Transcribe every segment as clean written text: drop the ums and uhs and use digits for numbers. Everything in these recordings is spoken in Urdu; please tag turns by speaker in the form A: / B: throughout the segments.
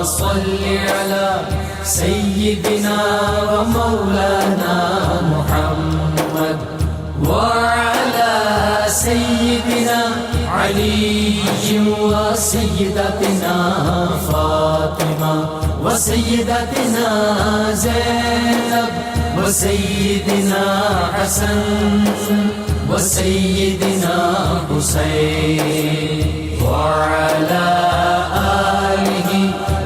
A: صل على سيدنا ومولانا محمد وعلى سيدنا علي وسيدتنا فاطمة وسيدتنا زينب وسيدنا حسن وسيدنا حسين وعلى آله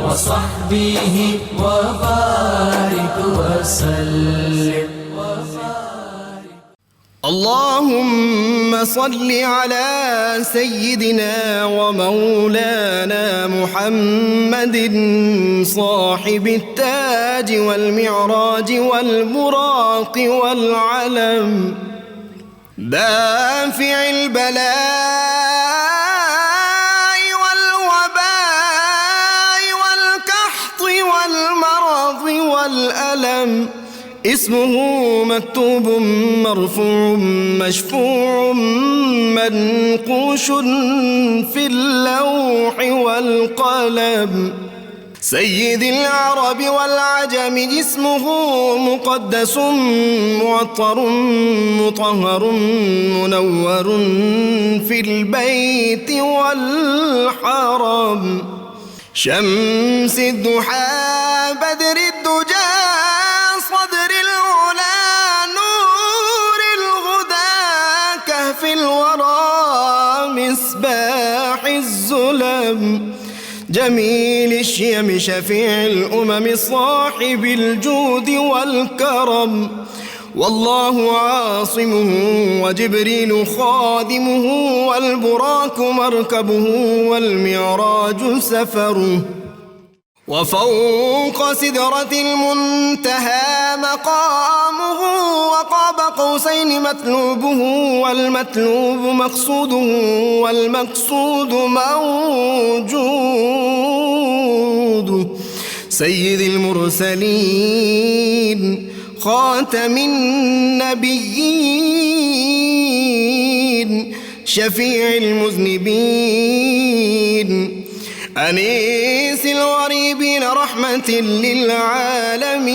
A: وصحبه وبارك وسلم.
B: اللهم صل على سيدنا ومولانا محمد صاحب التاج والمعراج والبراق والعلم دافع البلاء والوباء والقحط والمرض والألم اسمه مكتوب مرفوع مشفوع منقوش في اللوح والقلم سيد العرب والعجم جسمه مقدس معطر مطهر منور في البيت والحرم شمس الضحى بدر الدجى صدر العلا نور الهدى كهف الورى مصباح الظلم جميل الشيم شفيع الأمم صاحب الجود والكرم والله عاصمه وجبريل خادمه والبراق مركبه والمعراج سفره وفوق سدرة المنتهى مقامه وقاب قوسين مطلوبه والمطلوب مقصوده والمقصود موجود سيد المرسلين خاتم النبيين شفيع المذنبين أنيس الغريبين رحمة للعالمين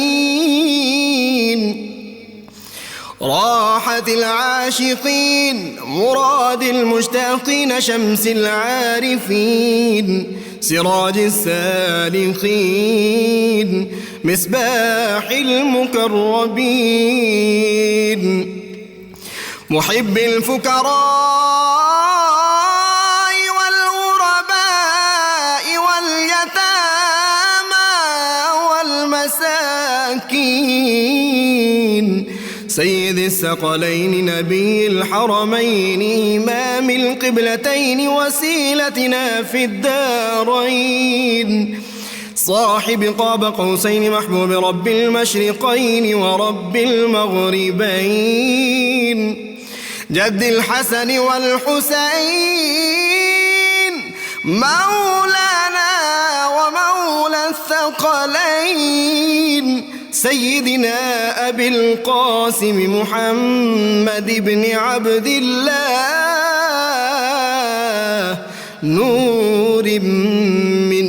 B: راحة العاشقين مراد المشتاقين شمس العارفين سراج السالكين مصباح المقربين محب الفقراء سيد الثقلين نبي الحرمين إمام القبلتين وسيلتنا في الدارين صاحب قاب قوسين محبوب رب المشرقين ورب المغربين جد الحسن والحسين مولانا ومولى الثقلين سيدنا أبي القاسم محمد بن عبد الله نور من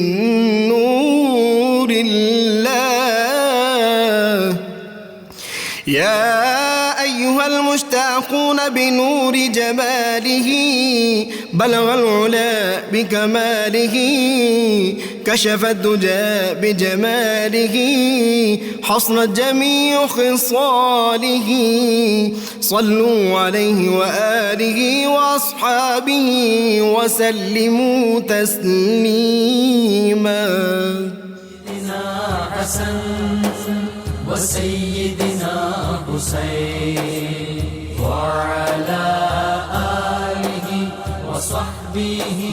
B: نور الله يا أيها المشتاقون بنور جماله بلغ العلا بكماله كشف الدجى بجماله حصنت جميع خصاله صلوا عليه وآله وأصحابه وسلموا تسليما
A: سيدنا حسن وسيدنا حسين وعلى آله وصحبه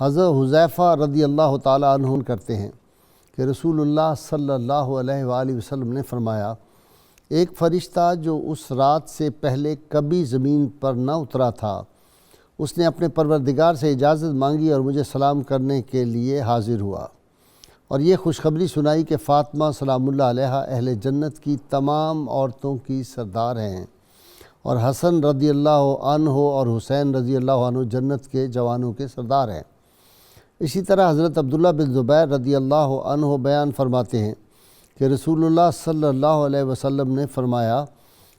C: حضرت حذیفہ رضی اللہ تعالیٰ عنہ کرتے ہیں کہ رسول اللہ صلی اللہ علیہ وآلہ وسلم نے فرمایا، ایک فرشتہ جو اس رات سے پہلے کبھی زمین پر نہ اترا تھا، اس نے اپنے پروردگار سے اجازت مانگی اور مجھے سلام کرنے کے لیے حاضر ہوا اور یہ خوشخبری سنائی کہ فاطمہ سلام اللہ علیہا اہل جنت کی تمام عورتوں کی سردار ہیں اور حسن رضی اللہ عنہ اور حسین رضی اللہ عنہ جنت کے جوانوں کے سردار ہیں۔ اسی طرح حضرت عبداللہ بن زبیر رضی اللہ عنہ بیان فرماتے ہیں کہ رسول اللہ صلی اللہ علیہ وسلم نے فرمایا،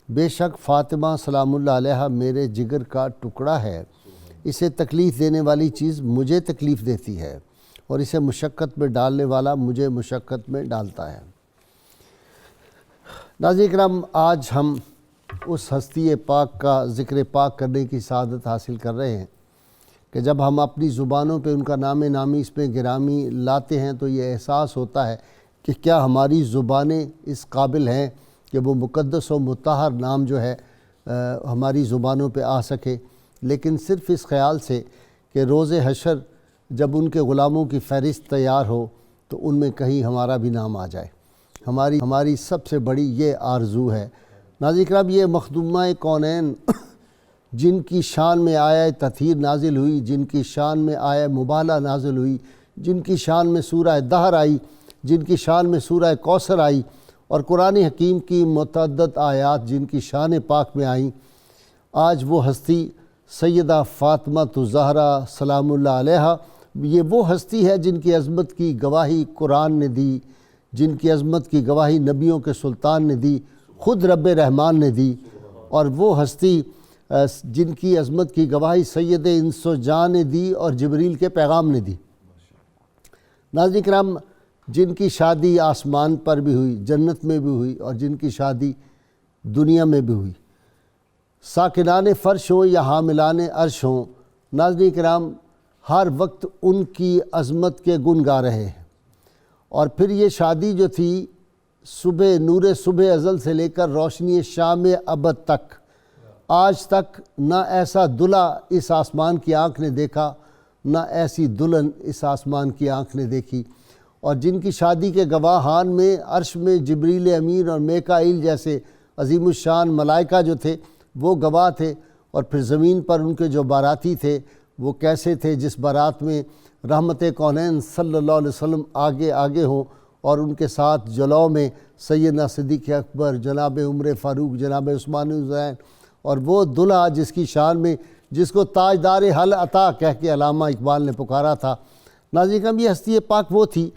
C: بے شک فاطمہ سلام اللہ علیہا میرے جگر کا ٹکڑا ہے، اسے تکلیف دینے والی چیز مجھے تکلیف دیتی ہے اور اسے مشقت میں ڈالنے والا مجھے مشقت میں ڈالتا ہے۔ ناظرین کرام، آج ہم اس ہستی پاک کا ذکر پاک کرنے کی سعادت حاصل کر رہے ہیں کہ جب ہم اپنی زبانوں پہ ان کا نام نامی اس پہ گرامی لاتے ہیں تو یہ احساس ہوتا ہے کہ کیا ہماری زبانیں اس قابل ہیں کہ وہ مقدس و مطہر نام جو ہے ہماری زبانوں پہ آ سکے، لیکن صرف اس خیال سے کہ روز حشر جب ان کے غلاموں کی فہرست تیار ہو تو ان میں کہیں ہمارا بھی نام آ جائے۔ ہماری سب سے بڑی یہ آرزو ہے۔ ناظرین کرام، یہ مخدومہ کونین جن کی شان میں آیہ تطہیر نازل ہوئی، جن کی شان میں آیہ مبالہ نازل ہوئی، جن کی شان میں سورہ دہر آئی، جن کی شان میں سورہ کوثر آئی اور قرآن حکیم کی متعدد آیات جن کی شان پاک میں آئیں، آج وہ ہستی سیدہ فاطمہ الزہرا سلام اللہ علیہا، یہ وہ ہستی ہے جن کی عظمت کی گواہی قرآن نے دی، جن کی عظمت کی گواہی نبیوں کے سلطان نے دی، خود رب رحمان نے دی، اور وہ ہستی جن کی عظمت کی گواہی سید انس و جان نے دی اور جبریل کے پیغام نے دی۔ ناظرین کرام، جن کی شادی آسمان پر بھی ہوئی، جنت میں بھی ہوئی، اور جن کی شادی دنیا میں بھی ہوئی، ساکنان فرش ہوں یا حاملان عرش ہوں، ناظرین کرام ہر وقت ان کی عظمت کے گن گا رہے ہیں۔ اور پھر یہ شادی جو تھی صبح نور صبح ازل سے لے کر روشنی شام ابد تک، آج تک نہ ایسا دلہا اس آسمان کی آنکھ نے دیکھا، نہ ایسی دلہن اس آسمان کی آنکھ نے دیکھی، اور جن کی شادی کے گواہان میں عرش میں جبریل امین اور میکائیل جیسے عظیم الشان ملائکہ جو تھے وہ گواہ تھے، اور پھر زمین پر ان کے جو باراتی تھے وہ کیسے تھے، جس بارات میں رحمت کونین صلی اللہ علیہ وسلم آگے ہوں اور ان کے ساتھ جلو میں سیدنا صدیق اکبر، جناب عمر فاروق، جناب عثمان زین، اور وہ دلہا جس کی شان میں جس کو تاجدار حل عطا کہہ کے علامہ اقبال نے پکارا تھا۔ ناظرین کرام، یہ ہستی پاک وہ تھی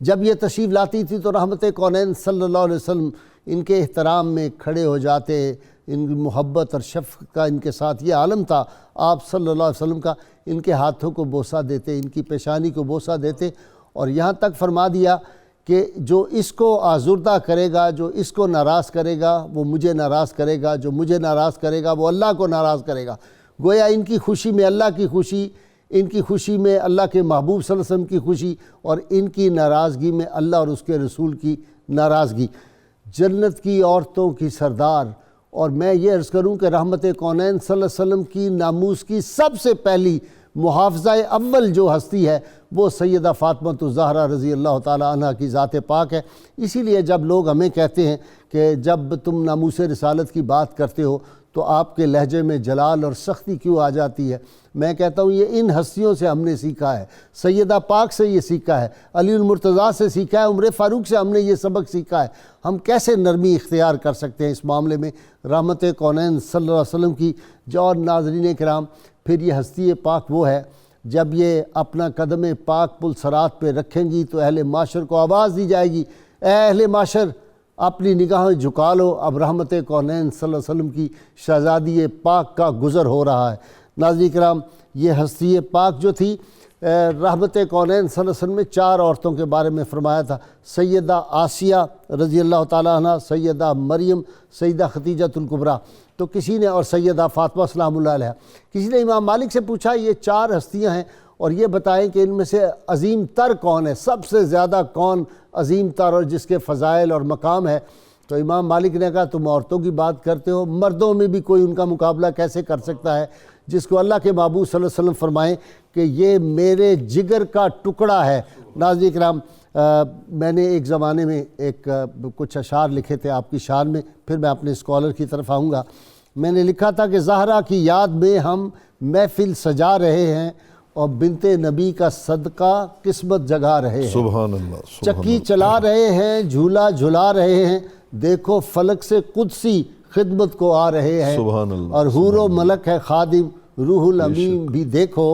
C: جب یہ تشریف لاتی تھی تو رحمت کونین صلی اللہ علیہ وسلم ان کے احترام میں کھڑے ہو جاتے، ان کی محبت اور شفقت کا ان کے ساتھ یہ عالم تھا آپ صلی اللہ علیہ وسلم کا، ان کے ہاتھوں کو بوسہ دیتے، ان کی پیشانی کو بوسہ دیتے، اور یہاں تک فرما دیا کہ جو اس کو آزردہ کرے گا، جو اس کو ناراض کرے گا وہ مجھے ناراض کرے گا، جو مجھے ناراض کرے گا وہ اللہ کو ناراض کرے گا۔ گویا ان کی خوشی میں اللہ کی خوشی، ان کی خوشی میں اللہ کے محبوب صلی اللہ علیہ وسلم کی خوشی، اور ان کی ناراضگی میں اللہ اور اس کے رسول کی ناراضگی۔ جنت کی عورتوں کی سردار، اور میں یہ عرض کروں کہ رحمت کونین صلی اللہ علیہ وسلم کی ناموس کی سب سے پہلی محافظہ اول جو ہستی ہے وہ سیدہ فاطمہ الزہرا رضی اللہ تعالیٰ عنہ کی ذات پاک ہے۔ اسی لیے جب لوگ ہمیں کہتے ہیں کہ جب تم ناموس رسالت کی بات کرتے ہو تو آپ کے لہجے میں جلال اور سختی کیوں آ جاتی ہے، میں کہتا ہوں یہ ان ہستیوں سے ہم نے سیکھا ہے، سیدہ پاک سے یہ سیکھا ہے، علی المرتضیٰ سے سیکھا ہے، عمر فاروق سے ہم نے یہ سبق سیکھا ہے۔ ہم کیسے نرمی اختیار کر سکتے ہیں اس معاملے میں رحمت کونین صلی اللہ علیہ وسلم کی جو ناظرین کرام۔ پھر یہ ہستی پاک وہ ہے جب یہ اپنا قدم پاک پل صراط پہ رکھیں گی تو اہل معاشر کو آواز دی جائے گی، اے اہل معاشر اپنی نگاہیں جھکا لو، اب رحمت کونین صلی اللہ علیہ وسلم کی شہزادی پاک کا گزر ہو رہا ہے۔ ناظرین کرام، یہ ہستی پاک جو تھی رحمت کونین صلی اللہ علیہ وسلم نے 4 عورتوں کے بارے میں فرمایا تھا، سیدہ آسیہ رضی اللہ تعالیٰ عنہ، سیدہ مریم، سیدہ خدیجہ الکبریٰ، تو کسی نے، اور سیدہ فاطمہ سلام اللہ علیہ، کسی نے امام مالک سے پوچھا یہ 4 ہستیاں ہیں اور یہ بتائیں کہ ان میں سے عظیم تر کون ہے، سب سے زیادہ کون عظیم تر اور جس کے فضائل اور مقام ہے؟ تو امام مالک نے کہا تم عورتوں کی بات کرتے ہو، مردوں میں بھی کوئی ان کا مقابلہ کیسے کر سکتا ہے؟ جس کو اللہ کے محبوب صلی اللہ علیہ وسلم فرمائیں کہ یہ میرے جگر کا ٹکڑا ہے۔ ناظرین کرام، میں نے ایک زمانے میں کچھ اشعار لکھے تھے آپ کی شان میں، پھر میں اپنے اسکالر کی طرف آؤں گا۔ میں نے لکھا تھا کہ زہرا کی یاد میں ہم محفل سجا رہے ہیں اور بنت نبی کا صدقہ قسمت جگا رہے ہیں۔
D: سبحان اللہ،
C: چکی چلا رہے ہیں، جھولا جھلا رہے ہیں، دیکھو فلک سے قدسی خدمت کو آ رہے ہیں۔
D: سبحان اللہ،
C: اور حور و ملک ہے خادم روح الامین بھی دیکھو،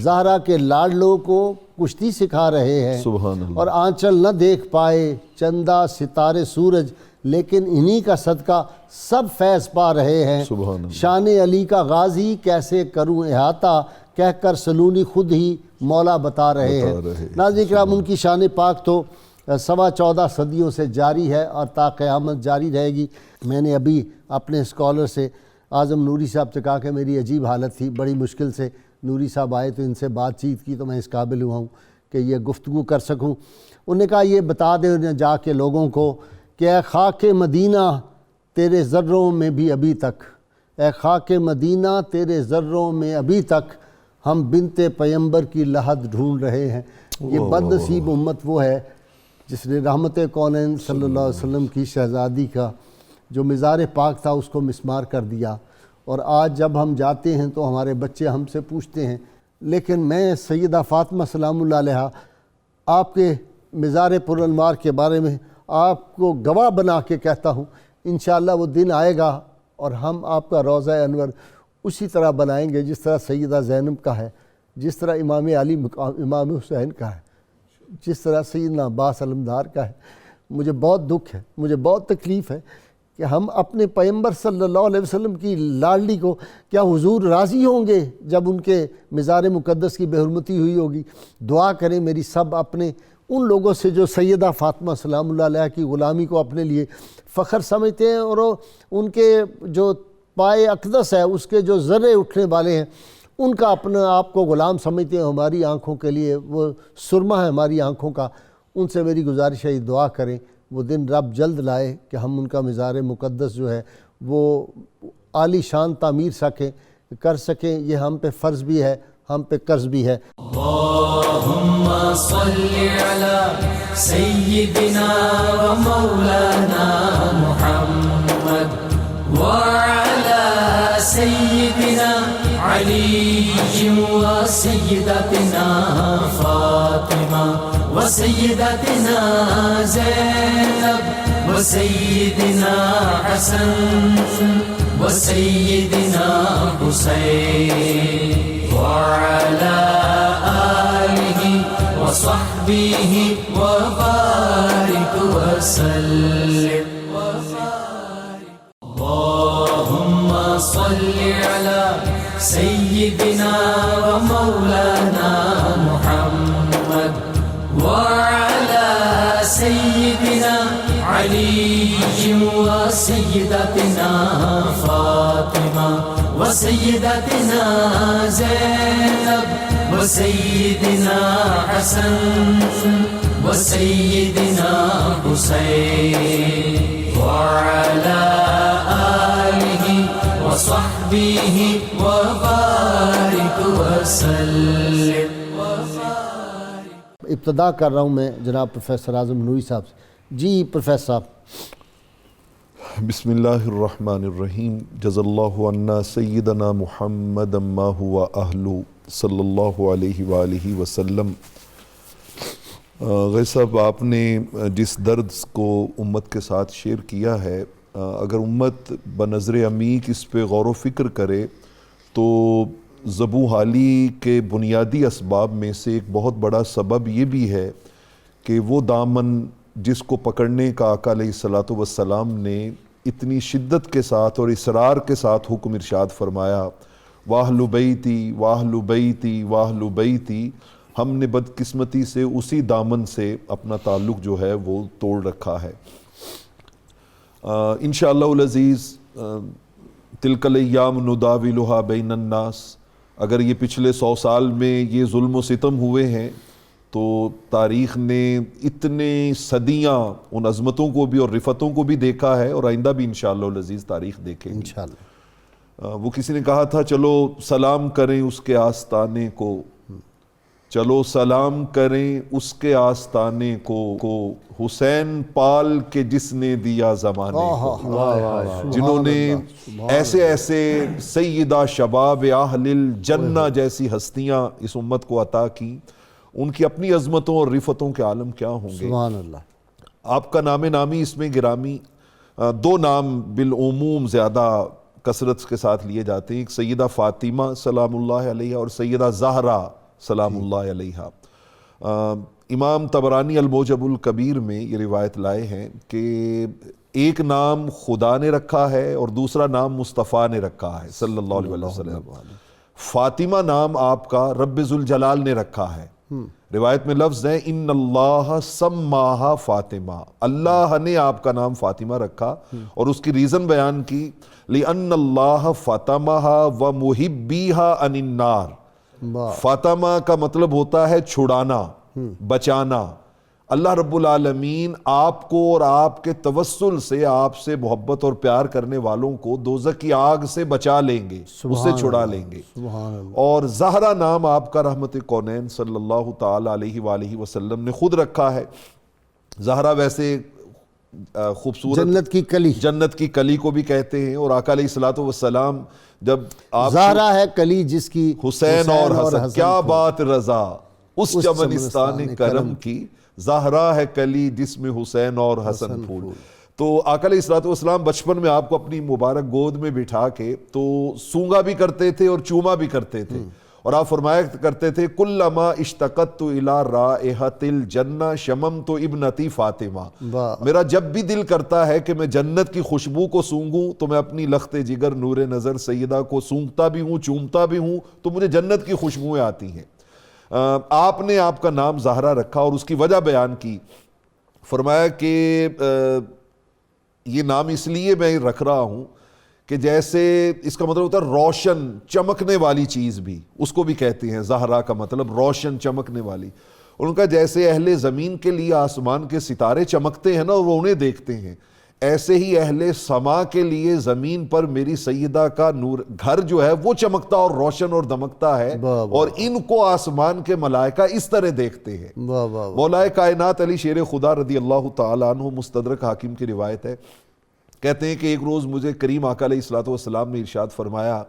C: زہرا کے لاڈلوں کو کشتی سکھا رہے ہیں۔
D: سبحان اللہ،
C: اور آنچل نہ دیکھ پائے چندہ ستارے سورج، لیکن انہی کا صدقہ سب فیض پا رہے ہیں۔
D: سبحان اللہ،
C: شان علی کا غازی کیسے کروں احاطہ، کہہ کر سلونی خود ہی مولا بتا رہے ہیں۔ ناظرین کرام، ان کی شان پاک تو 14.25 صدیوں سے جاری ہے اور تا قیامت جاری رہے گی۔ میں نے ابھی اپنے اسکالر سے اعظم نوری صاحب سے کہا کہ میری عجیب حالت تھی، بڑی مشکل سے نوری صاحب آئے تو ان سے بات چیت کی تو میں اس قابل ہوا ہوں کہ یہ گفتگو کر سکوں۔ انہوں نے کہا یہ بتا دیں انہیں جا کے لوگوں کو کہ اے خاک مدینہ تیرے ذروں میں بھی ابھی تک، اے خاک مدینہ تیرے ذروں میں ابھی تک ہم بنت پیمبر کی لحد ڈھونڈ رہے ہیں۔ یہ بد نصیب امت وہ ہے جس نے رحمت کونین صلی اللہ علیہ وسلم کی شہزادی کا جو مزار پاک تھا اس کو مسمار کر دیا، اور آج جب ہم جاتے ہیں تو ہمارے بچے ہم سے پوچھتے ہیں، لیکن میں سیدہ فاطمہ سلام اللہ علیہا آپ کے مزار پرانوار کے بارے میں آپ کو گواہ بنا کے کہتا ہوں، انشاءاللہ وہ دن آئے گا اور ہم آپ کا روضہ انور اسی طرح بنائیں گے جس طرح سیدہ زینب کا ہے، جس طرح امام علی امام حسین کا ہے، جس طرح سیدنا عباس علمدار کا ہے۔ مجھے بہت دکھ ہے، مجھے بہت تکلیف ہے کہ ہم اپنے پیغمبر صلی اللہ علیہ وسلم کی لاڈلی کو، کیا حضور راضی ہوں گے جب ان کے مزار مقدس کی بے حرمتی ہوئی ہوگی؟ دعا کریں میری سب اپنے ان لوگوں سے جو سیدہ فاطمہ سلام اللہ علیہ کی غلامی کو اپنے لیے فخر سمجھتے ہیں، اور ان کے جو پائے اقدس ہے اس کے جو ذرے اٹھنے والے ہیں ان کا اپنا آپ کو غلام سمجھتے ہیں، ہماری آنکھوں کے لیے وہ سرما ہے ہماری آنکھوں کا۔ ان سے میری گزارش ہے دعا کریں وہ دن رب جلد لائے کہ ہم ان کا مزار مقدس جو ہے وہ عالی شان تعمیر کر سکیں۔ یہ ہم پہ فرض بھی ہے، ہم پہ قرض بھی ہے۔
A: اللہم صلی علی سیدنا و مولانا محمد وعلی سیدنا علی و سیدتنا فاطمہ و سیدتنا زینب و سیدنا حسن و سیدنا حسین وعلى آله وصحبه وبارك وسلم اللهم صل على سيدنا ومولانا محمد وعلى سيدنا علي وسيدتنا فاطمة وسيدتنا زينب وسيدنا حسن وسيدنا حسين وعلى آله وصحبه وبارك وسلم۔
C: ابتدا کر رہا ہوں میں جناب پروفیسر اعظم نوری صاحب سے۔ جی پروفیسر صاحب۔
D: بسم اللہ الرحمن الرحیم۔ جزا اللہ عنا سیدنا محمد ما هو اہل صلی اللہ علیہ وآلہ وسلم۔ غیر صاحب، آپ نے جس درد کو امت کے ساتھ شیئر کیا ہے، اگر امت بنظر عمیق اس پہ غور و فکر کرے تو ذبح حالی کے بنیادی اسباب میں سے ایک بہت بڑا سبب یہ بھی ہے کہ وہ دامن جس کو پکڑنے کا آقا علیہ الصلاۃ والسلام نے اتنی شدت کے ساتھ اور اصرار کے ساتھ حکم ارشاد فرمایا، واہل بیتی واہل بیتی واہل بیتی، ہم نے بدقسمتی سے اسی دامن سے اپنا تعلق جو ہے وہ توڑ رکھا ہے۔ انشاءاللہ العزیز تلک الایام نداولھا بین الناس، اگر یہ پچھلے 100 سال میں یہ ظلم و ستم ہوئے ہیں تو تاریخ نے اتنے صدیاں ان عظمتوں کو بھی اور رفتوں کو بھی دیکھا ہے، اور آئندہ بھی انشاءاللہ العزیز تاریخ دیکھے گی۔
C: انشاءاللہ۔
D: وہ کسی نے کہا تھا چلو سلام کریں اس کے آستانے کو، چلو سلام کریں اس کے آستانے کو، حسین پال کے جس نے دیا زمانے کو، جنہوں نے ایسے ایسے سیدہ شباب اہل الجنہ جیسی ہستیاں اس امت کو عطا کی، ان کی اپنی عظمتوں اور رفتوں کے عالم کیا ہوں گے۔
C: سبحان اللہ۔
D: آپ کا نام نامی اس میں گرامی، دو نام بالعموم زیادہ کثرت کے ساتھ لیے جاتے ہیں، ایک سیدہ فاطمہ سلام اللہ علیہا اور سیدہ زہرا سلام اللہ علیہا۔ امام طبرانی المعجم الکبیر میں یہ روایت لائے ہیں کہ ایک نام خدا نے رکھا ہے اور دوسرا نام مصطفیٰ نے رکھا ہے صلی اللہ علیہ وسلم۔ فاطمہ نام آپ کا رب ذوالجلال نے رکھا ہے، روایت میں لفظ ہے ان اللہ سماہا فاطمہ، اللہ نے آپ کا نام فاطمہ رکھا، اور اس کی ریزن بیان کی لِأَنَّ اللَّهَ فَاطَمَهَا وَمُحِبِّيهَا عَنِ النَّارِ۔ فاطمہ کا مطلب ہوتا ہے چھڑانا، بچانا۔ اللہ رب العالمین آپ کو اور آپ کے توسل سے آپ سے محبت اور پیار کرنے والوں کو دوزخ کی آگ سے بچا لیں گے، اس سے چھڑا لیں گے۔ اور زہرا نام آپ کا رحمت کونین صلی اللہ تعالی علیہ وآلہ وسلم نے خود رکھا ہے۔ زہرا ویسے خوبصورت جنت کی کلی کو بھی کہتے ہیں، اور آقا علیہ الصلوۃ والسلام جب آپ
C: زہرا ہے کلی جس کی
D: حسین اور حسن، کیا بات رضا اس چمنستان کرم کی، زہرا ہے کلی جس میں حسین اور حسن پھول۔ تو آقا علیہ الصلوۃ والسلام بچپن میں آپ کو اپنی مبارک گود میں بٹھا کے تو سونگا بھی کرتے تھے اور چوما بھی کرتے تھے، اور آپ فرمایا کرتے تھے کلما اشتقت الی رائحۃ الجنہ شممت ابنتی فاطمہ، میرا جب بھی دل کرتا ہے کہ میں جنت کی خوشبو کو سونگوں تو میں اپنی لخت جگر نور نظر سیدہ کو سونگتا بھی ہوں، چومتا بھی ہوں، تو مجھے جنت کی خوشبوئیں آتی ہیں۔ آپ نے آپ کا نام زہرا رکھا اور اس کی وجہ بیان کی، فرمایا کہ یہ نام اس لیے میں رکھ رہا ہوں کہ جیسے اس کا مطلب ہوتا ہے روشن چمکنے والی چیز بھی، اس کو بھی کہتے ہیں زہرا کا مطلب روشن چمکنے والی۔ اور ان کا جیسے اہل زمین کے لیے آسمان کے ستارے چمکتے ہیں نا اور وہ انہیں دیکھتے ہیں، ایسے ہی اہل سما کے لیے زمین پر میری سیدہ کا نور گھر جو ہے وہ چمکتا اور روشن اور دمکتا ہے، اور ان کو آسمان کے ملائکہ اس طرح دیکھتے ہیں۔ مولا کائنات علی شیر خدا رضی اللہ تعالیٰ عنہ، مستدرک حاکم کی روایت ہے، کہتے ہیں کہ ایک روز مجھے کریم آقا علیہ الصلوۃ والسلام نے ارشاد فرمایا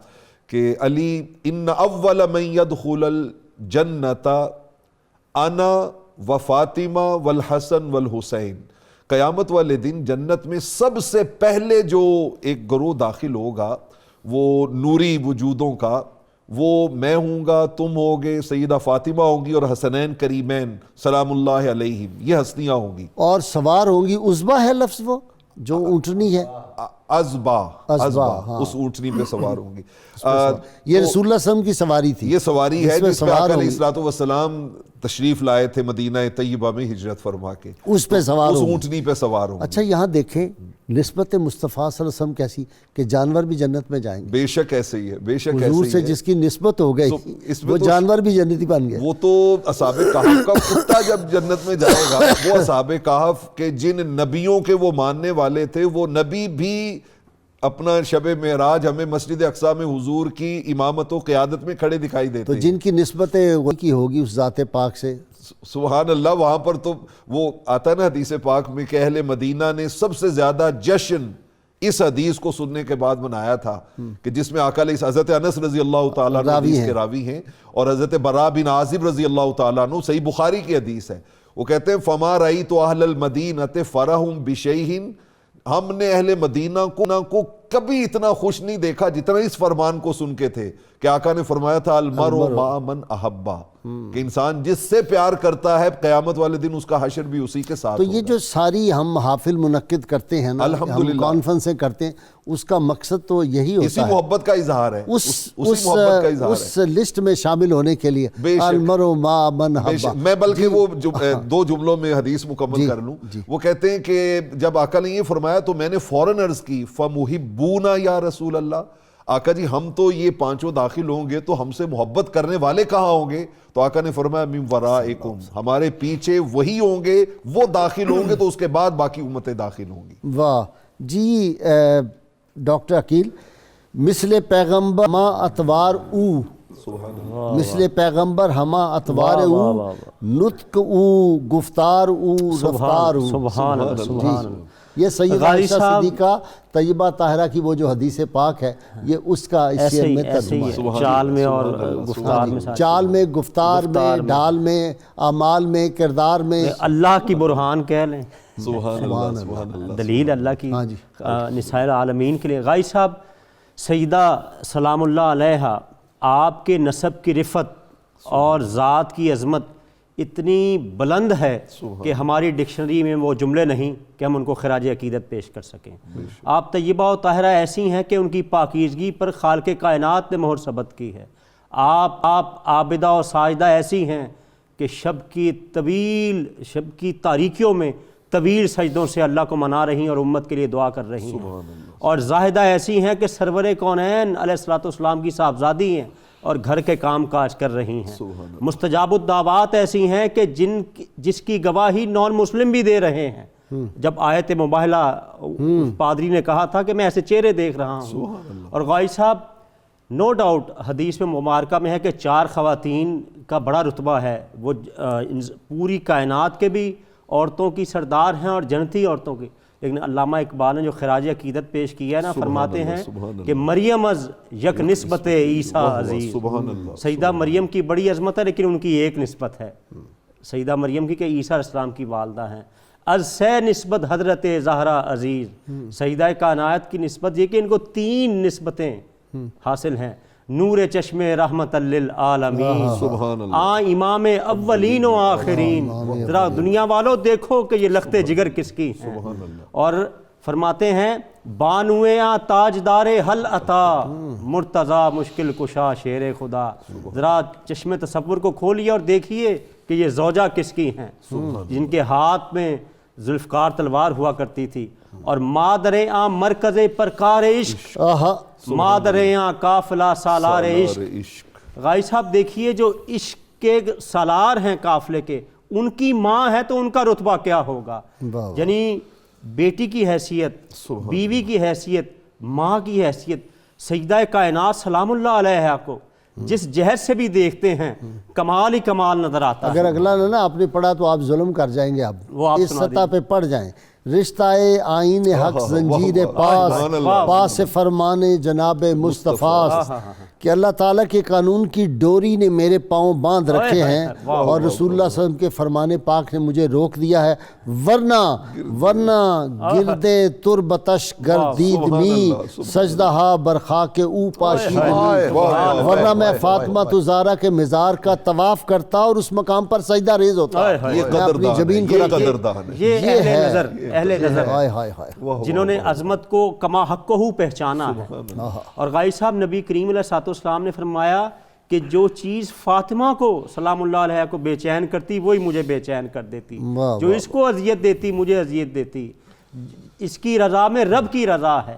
D: کہ علی ان اول من يدخل الجنۃ انا وفاطمہ والحسن والحسین، قیامت والے دن جنت میں سب سے پہلے جو ایک گروہ داخل ہوگا وہ نوری وجودوں کا، وہ میں ہوں گا، تم ہوگے، سیدہ فاطمہ ہوں گی، اور حسنین کریمین سلام اللہ علیہم، یہ ہستیاں ہوں گی، اور
C: سوار ہوں گی۔ عزبہ ہے لفظ وہ جو اونٹنی ہے،
D: ازبا اس اونٹنی پہ سوار ہوں گی۔
C: یہ رسول اللہ صلی اللہ علیہ وسلم کی سواری تھی،
D: یہ سواری ہے جس پہ آقا علیہ الصلوۃ والسلام تشریف لائے تھے مدینہ طیبہ میں ہجرت فرما کے،
C: اس پہ سوار
D: اس اونٹنی پہ سوار ہوں۔
C: اچھا یہاں دیکھیں نسبت مصطفیٰ صلی اللہ علیہ وسلم کیسی کہ جانور بھی جنت میں جائیں گے۔
D: بے شک ایسے ہی ہے، بے شک ایسے ہی ہے،
C: حضور سے جس کی نسبت ہو گئی وہ جانور بھی جنتی بن گئے۔
D: وہ تو اصحاب کہف کا کتا جب جنت میں جائے گا، وہ اصحاب کہف کے جن نبیوں کے وہ ماننے والے تھے، وہ نبی بھی اپنا شب معراج ہمیں مسجد اقصی میں حضور کی امامت و قیادت میں کھڑے دکھائی دیتے
C: تو
D: ہیں۔
C: جن کی نسبت وہ کی ہوگی اس ذات پاک سے،
D: سبحان اللہ، وہاں پر تو وہ آتا ہے نا حدیث پاک میں کہ اہل مدینہ نے سب سے زیادہ جشن اس حدیث کو سننے کے بعد منایا تھا، کہ جس میں آقا علیہ حضرت انس رضی اللہ تعالیٰ عنہ حدیث کے راوی ہیں، اور حضرت براء بن عازب رضی اللہ تعالیٰ عنہ، صحیح بخاری کی حدیث ہے، وہ کہتے ہیں فما رأیت اہل المدینۃ فرحوا بشیء، ہم نے اہل مدینہ کو کبھی اتنا خوش نہیں دیکھا جتنا اس فرمان کو سن کے تھے کہ آقا نے فرمایا تھا المرء مع من احبہ، کہ انسان جس سے پیار کرتا ہے قیامت والے دن اس کا حشر بھی اسی کے ساتھ
C: تو یہ جو ساری ہم محافل منعقد کرتے ہیں نا، ہم کانفرنسیں کرتے ہیں، اس کا مقصد تو یہی ہوتا ہے،
D: اسی محبت کا اظہار ہے،
C: اس لسٹ میں شامل ہونے کے لیے المرء مع من احبہ۔
D: میں بلکہ وہ دو جملوں میں حدیث مکمل کر لوں، وہ کہتے ہیں کہ جب آقا نے یہ فرمایا تو میں نے فوراً عرض کی فمحبونا یا رسول اللہ، آقا جی ہم تو یہ پانچوں داخل ہوں گے تو ہم سے محبت کرنے والے کہاں ہوں گے؟ تو آقا نے فرمایا من ورائکم، ہمارے پیچھے وہی ہوں گے، وہ داخل ہوں گے تو اس کے بعد باقی امتیں داخل ہوں گی۔
C: واہ جی ڈاکٹر عقیل، مثل پیغمبر ہما اتوار او، مثل پیغمبر ہما اتوار او، نطق او، گفتار او، رفتار او۔
E: سبحان اللہ، سبحان اللہ۔
C: یہ سیدہ عائشہ صدیقہ طیبہ طاہرہ کی وہ جو حدیث پاک ہے، یہ اس کا اس شعر میں ترجمہ ہے۔
E: چال میں اور گفتار میں،
C: چال میں، گفتار میں، ڈھال میں، اعمال میں، کردار میں،
E: اللہ کی برہان کہہ لیں،
D: سبحان اللہ، سبحان اللہ۔
E: دلیل اللہ کی نساء العالمین کے لیے۔ غائی صاحب، سیدہ سلام اللہ علیہا آپ کے نسب کی رفت اور ذات کی عظمت اتنی بلند ہے کہ ہماری ڈکشنری میں وہ جملے نہیں کہ ہم ان کو خراج عقیدت پیش کر سکیں۔ آپ طیبہ و طاہرہ ایسی ہیں کہ ان کی پاکیزگی پر خالق کائنات نے مہر ثبت کی ہے۔ آپ عابدہ و ساجدہ ایسی ہیں کہ شب کی تاریکیوں میں طویل سجدوں سے اللہ کو منا رہی ہیں اور امت کے لیے دعا کر رہی ہیں۔ اور زاہدہ ایسی ہیں کہ سرور کونین علیہ الصلوۃ والسلام کی صاحبزادی ہیں اور گھر کے کام کاج کر رہی ہیں۔ مستجاب الدعوات ایسی ہیں کہ جس کی گواہی نان مسلم بھی دے رہے ہیں۔ جب آیت مباہلہ پادری نے کہا تھا کہ میں ایسے چہرے دیکھ رہا ہوں۔ اور غائی صاحب، نو ڈاؤٹ حدیث میں مبارکہ میں ہے کہ 4 خواتین کا بڑا رتبہ ہے، وہ پوری کائنات کے بھی عورتوں کی سردار ہیں اور جنتی عورتوں کی۔ لیکن علامہ اقبال نے جو خراج عقیدت پیش کیا ہے نا، فرماتے ہیں کہ مریم از یک نسبت عیسیٰ عزیز۔ سیدہ مریم کی بڑی عظمت ہے، لیکن ان کی ایک نسبت ہے سیدہ مریم کی کہ عیسیٰ علیہ السلام کی والدہ ہیں۔ از سے نسبت حضرت زہرا عزیز، سیدہ کائنات کی نسبت یہ کہ ان کو 3 نسبتیں حاصل ہیں۔ نور چشم رحمت للعالمین،
D: سبحان اللہ،
E: امام اولین و آخرین۔ ذرا دنیا والوں دیکھو کہ یہ لخت جگر کس کی ہیں۔ اور فرماتے ہیں بانویاں تاجدار حل عطا، مرتضی مشکل کشا شیر خدا۔ ذرا چشم تصور کو کھولیے اور دیکھیے کہ یہ زوجہ کس کی ہیں، جن کے ہاتھ میں ذوالفقار تلوار ہوا کرتی تھی۔ اور مادر عام مرکز پرکار عشق، مادر عام قافلہ سالار عشق۔ غائی صاحب دیکھیے، جو عشق کے سالار ہیں قافلے کے، ان کی ماں ہے تو ان کا رتبہ کیا ہوگا؟ یعنی بیٹی کی حیثیت، بیوی کی حیثیت، ماں کی حیثیت، سیدہ کائنات سلام اللہ علیہا کو جس جہت سے بھی دیکھتے ہیں کمال ہی کمال نظر آتا ہے۔
C: اگر اگلا نہ آپ نے پڑھا تو آپ ظلم کر جائیں گے، اب اس سطح پہ پڑھ جائیں۔ رشتہ آئین حق زنجیر پاس فرمان جناب مصطفیٰ، کہ اللہ تعالیٰ کے قانون کی ڈوری نے میرے پاؤں باندھ رکھے ہیں اور رسول اللہ صلی اللہ علیہ وسلم کے فرمان پاک نے مجھے روک دیا ہے، ورنہ گردے تربتش گردید می سجدہا برخا کے او پاشید می، ورنہ میں فاطمہ زہرا کے مزار کا طواف کرتا اور اس مقام پر سجدہ ریز ہوتا۔ میں اپنی جبین کو
E: یہ اہل نظر جنہوں نے عظمت کو کما حق کو پہچانا ہے۔ اور غائی صاحب، نبی کریم علیہ السلام نے فرمایا کہ جو چیز فاطمہ کو سلام اللہ علیہ کو بے چین کرتی وہی مجھے بے چین کر دیتی، جو اس کو اذیت دیتی مجھے اذیت دیتی۔ اس کی رضا میں رب کی رضا ہے۔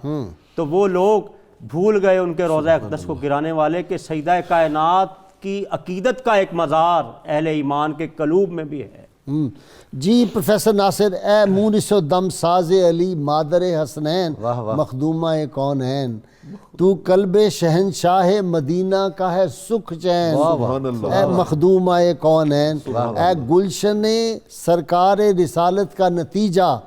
E: تو وہ لوگ بھول گئے ان کے روضہ اقدس کو گرانے والے کہ سیدہ کائنات کی عقیدت کا ایک مزار اہل ایمان کے قلوب میں بھی ہے۔
C: جی پروفیسر ناصر، اے مونس و دم ساز علی مادر حسنین مخدومہ کونین، تو قلب شہنشاہ مدینہ کا ہے سکھ چین، اے مخدومہ کونین، اے گلشن سرکار رسالت کا نتیجہ،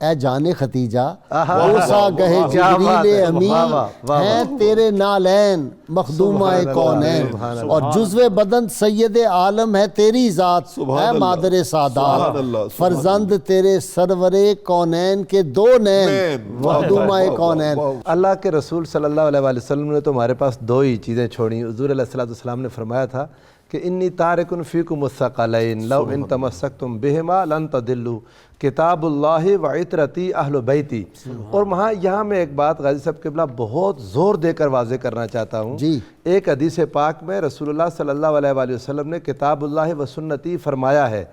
C: اے جان ختیجہ، اوسا گہے جبریل امین ہیں تیرے نالین مخدومہ کونین، اور جزو بدن سید عالم ہے تیری ذات، اے مادر سادات، فرزند تیرے سرور کونین کے 2 نین مخدومہ کونین۔
F: اللہ کے رسول صلی اللہ علیہ وآلہ وسلم نے تو ہمارے پاس 2 ہی چیزیں چھوڑی۔ حضور علیہ السلام نے فرمایا تھا کہ انی تارکن فیکم الثقلین لو ان تمسکتم بہما لن تضلوا، کتاب اللہ و عطرتی اہل بیتی۔ اور یہاں میں ایک بات غازی صاحب قبلہ بہت زور دے کر واضح کرنا چاہتا ہوں۔ ایک حدیث پاک میں رسول اللہ صلی اللہ علیہ وآلہ وسلم نے کتاب اللہ و سنتی فرمایا ہے۔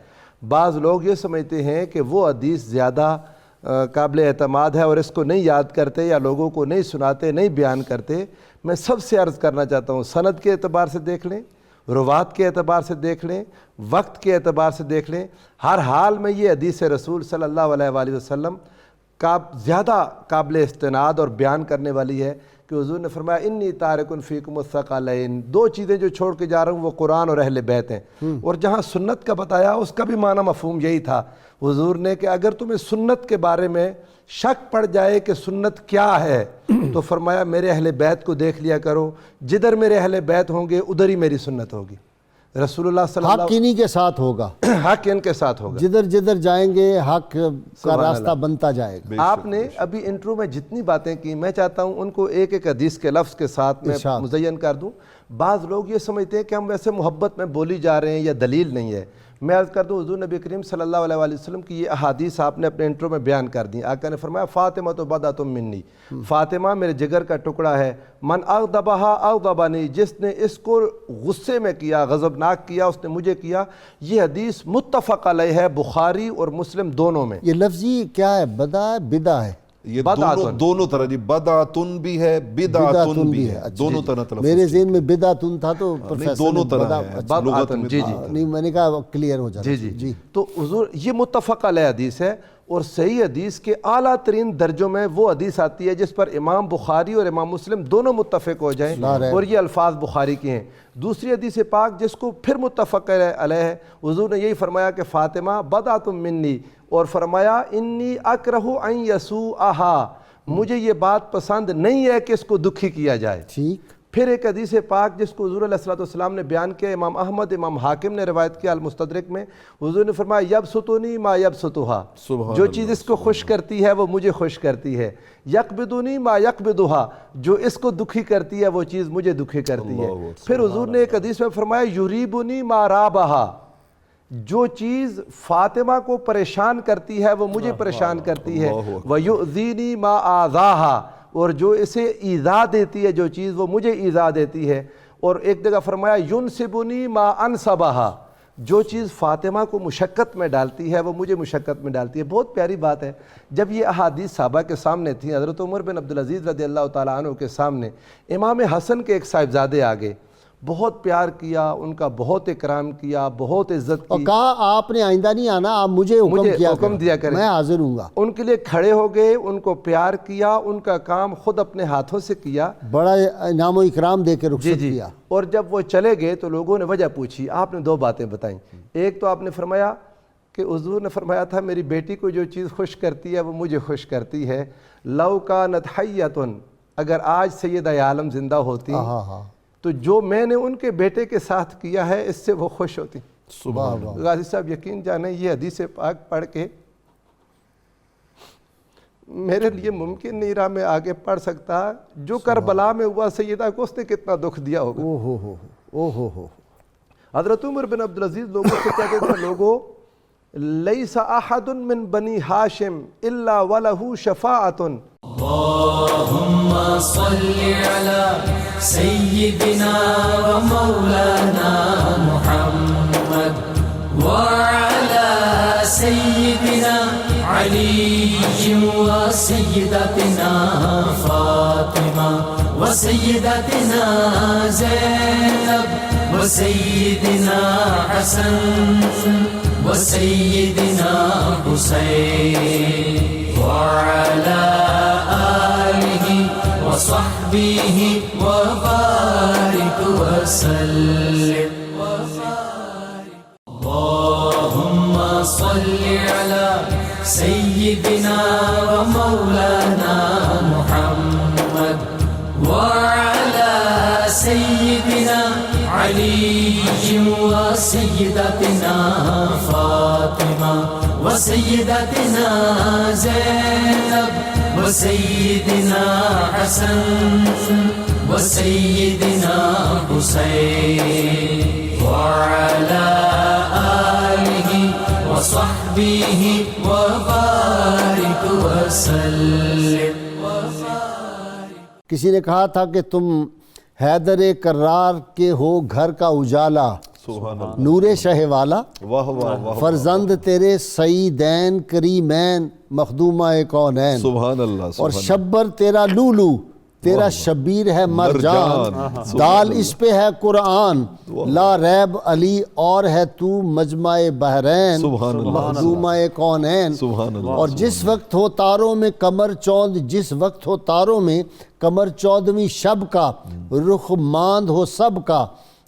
F: بعض لوگ یہ سمجھتے ہیں کہ وہ حدیث زیادہ قابل اعتماد ہے اور اس کو نہیں یاد کرتے یا لوگوں کو نہیں سناتے، نہیں بیان کرتے۔ میں سب سے عرض کرنا چاہتا ہوں، سند کے اعتبار سے دیکھ لیں، روات کے اعتبار سے دیکھ لیں، وقت کے اعتبار سے دیکھ لیں، ہر حال میں یہ حدیث رسول صلی اللہ علیہ وآلہ وسلم زیادہ قابل استناد اور بیان کرنے والی ہے کہ حضور نے فرمایا انی تارکن فیکم الثقلین، دو چیزیں جو چھوڑ کے جا رہا ہوں وہ قرآن اور اہل بیت ہیں۔ اور جہاں سنت کا بتایا اس کا بھی معنی مفہوم یہی تھا حضور نے کہ اگر تمہیں سنت کے بارے میں شک پڑ جائے کہ سنت کیا ہے تو فرمایا میرے اہل بیت کو دیکھ لیا کرو، جدھر میرے اہل بیت ہوں گے ادھر ہی میری سنت ہوگی۔ رسول اللہ صلی اللہ
C: حق انہی کے ساتھ ہوگا،
F: حق ان کے ساتھ ہوگا،
C: جدھر جدھر جائیں گے حق کا راستہ بنتا جائے گا۔
F: آپ نے ابھی انٹرو میں جتنی باتیں کی میں چاہتا ہوں ان کو ایک ایک حدیث کے لفظ کے ساتھ میں مزین کر دوں۔ بعض لوگ یہ سمجھتے ہیں کہ ہم ویسے محبت میں بولی جا رہے ہیں یا دلیل نہیں ہے۔ میں عرض کر دوں حضور نبی کریم صلی اللہ علیہ وآلہ وسلم کی یہ احادیث آپ نے اپنے انٹرو میں بیان کر دیں۔ آقا نے فرمایا فاطمہ تو بضعۃ منی، فاطمہ میرے جگر کا ٹکڑا ہے، من اغضبہا اغضبنی، جس نے اس کو غصے میں کیا، غضبناک کیا، اس نے مجھے کیا۔ یہ حدیث متفق علیہ ہے بخاری اور مسلم دونوں میں۔
C: یہ لفظی کیا ہے؟ بدا ہے بدع ہے؟
D: یہ دونوں طرح جی، بدعتن بھی ہے بدعتن بھی ہے، دونوں طرح تلفظ۔
C: میرے ذہن میں بدعتن تھا تو
D: دونوں طرح ہے لغت میں۔
F: جی
C: نہیں میں نے کہا کلیئر ہو جاتا۔
F: جی تو حضور یہ متفق علیہ حدیث ہے، اور صحیح حدیث کے اعلیٰ ترین درجوں میں وہ حدیث آتی ہے جس پر امام بخاری اور امام مسلم دونوں متفق ہو جائیں، اور یہ الفاظ بخاری کے ہیں۔ دوسری حدیث پاک جس کو پھر متفق علیہ ہے، حضور نے یہی فرمایا کہ فاطمہ بضعۃ منی، اور فرمایا انی اکرہ ان یسوءھا، مجھے یہ بات پسند نہیں ہے کہ اس کو دکھی کیا جائے۔
C: ٹھیک۔
F: پھر ایک حدیث پاک جس کو حضور علیہ الصلوۃ والسلام نے بیان کیا، امام احمد امام حاکم نے روایت کیا المستدرک میں، حضور نے فرمایا یبسطنی ما یبسطھا، جو چیز اس کو خوش کرتی ہے وہ مجھے خوش کرتی ہے، یقبضنی ما یقبضھا، جو اس کو دکھی کرتی ہے وہ چیز مجھے دکھی کرتی ہے۔ پھر حضور نے ایک حدیث میں فرمایا یریبنی ما رابھا، جو چیز فاطمہ کو پریشان کرتی ہے وہ مجھے پریشان کرتی ہے، وَيُؤْذِينِي مَا آذَاهَا، اور جو اسے ایذا دیتی ہے جو چیز وہ مجھے ایذا دیتی ہے۔ اور ایک جگہ فرمایا يُنْسِبُنِي مَا أَنْسَبَهَا، جو چیز فاطمہ کو مشقت میں ڈالتی ہے وہ مجھے مشقت میں ڈالتی ہے۔ بہت پیاری بات ہے۔ جب یہ احادیث صحابہ کے سامنے تھیں، حضرت عمر بن عبدالعزیز رضی اللہ تعالیٰ عنہ کے سامنے امام حسن کے ایک صاحبزادے آگے، بہت پیار کیا، ان کا بہت اکرام کیا، بہت عزت کی،
C: اور کہا آپ نے آئندہ نہیں آنا، آپ مجھے حکم
F: دیا کریں،
C: میں حاضر ہوں گا۔
F: ان کے لیے کھڑے ہو گئے، ان کو پیار کیا، ان کا کام خود اپنے ہاتھوں سے کیا،
C: بڑا انعام و اکرام دے کے رخصت کیا۔
F: اور جب وہ چلے گئے تو لوگوں نے وجہ پوچھی، آپ نے دو باتیں بتائیں۔ ایک تو آپ نے فرمایا کہ حضور نے فرمایا تھا میری بیٹی کو جو چیز خوش کرتی ہے وہ مجھے خوش کرتی ہے، لو کانت حیۃ، اگر آج سیدہ عالم زندہ ہوتی تو جو میں نے ان کے بیٹے کے ساتھ کیا ہے اس سے وہ خوش ہوتی۔ غازی صاحب یقین جانیں یہ حدیث پاک پڑھ کے میرے لیے ممکن نہیں رہا میں آگے پڑھ سکتا جو کربلا میں ہوا سیدہ کو اس نے کتنا دکھ دیا ہوگا۔ حضرت عمر بن عبدالعزیز لوگوں سے کہتے تھے، لوگوں لیس احد من بنی ہاشم الا ولہ شفاعۃ،
A: اللہم صلی علی سیدنا و مولانا محمد وعلی سیدنا علی و سیدتنا فاطمہ و سیدتنا زینب و سیدنا حسن و سیدنا حسین وعلی آلہ وصحبہ وبارک وسلم۔ اللہم صلی علی سیدنا و مولانا محمد وعلی سیدنا علی و سیدتنا فاطمہ و سیدتنا زینب و سیدنا حسن و سیدنا حسین وعلی آلہ وصحبہ وبارک وسلم۔
C: کسی نے کہا تھا کہ تم حیدر کرار کے ہو گھر کا اجالا، نور شہ والا، فرزند تیرے سیدین کریمین مخدومہ کونین،
D: سبحان اللہ،
C: اور شبر تیرا لولو تیرا شبیر ہے مرجان، دال اس پہ ہے قرآن، لا ریب علی اور ہے تو مجمع بحرین، مخدومہ کونین۔ اور جس وقت ہو تاروں میں کمر چوند، جس وقت ہو تاروں میں کمر چودھویں شب کا، رخ ماند ہو سب کا،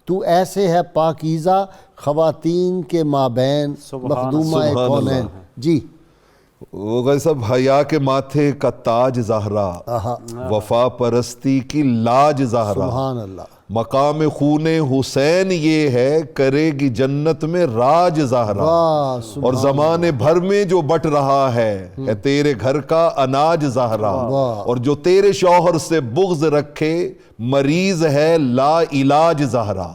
C: تو ایسے ہے پاکیزہ خواتین کے مابین، مخدومہ کونین۔ جی
D: وہ غازی صاحب، حیا کے ماتھے کا تاج زہرا، وفا پرستی کی لاج زہرا،
C: سبحان اللہ،
D: مقام خون حسین یہ ہے، کرے گی جنت میں راج زہرا، اور زمانے بھر میں جو بٹ رہا ہے تیرے گھر کا اناج زہرا، اور جو تیرے شوہر سے بغض رکھے مریض ہے لا علاج زہرا۔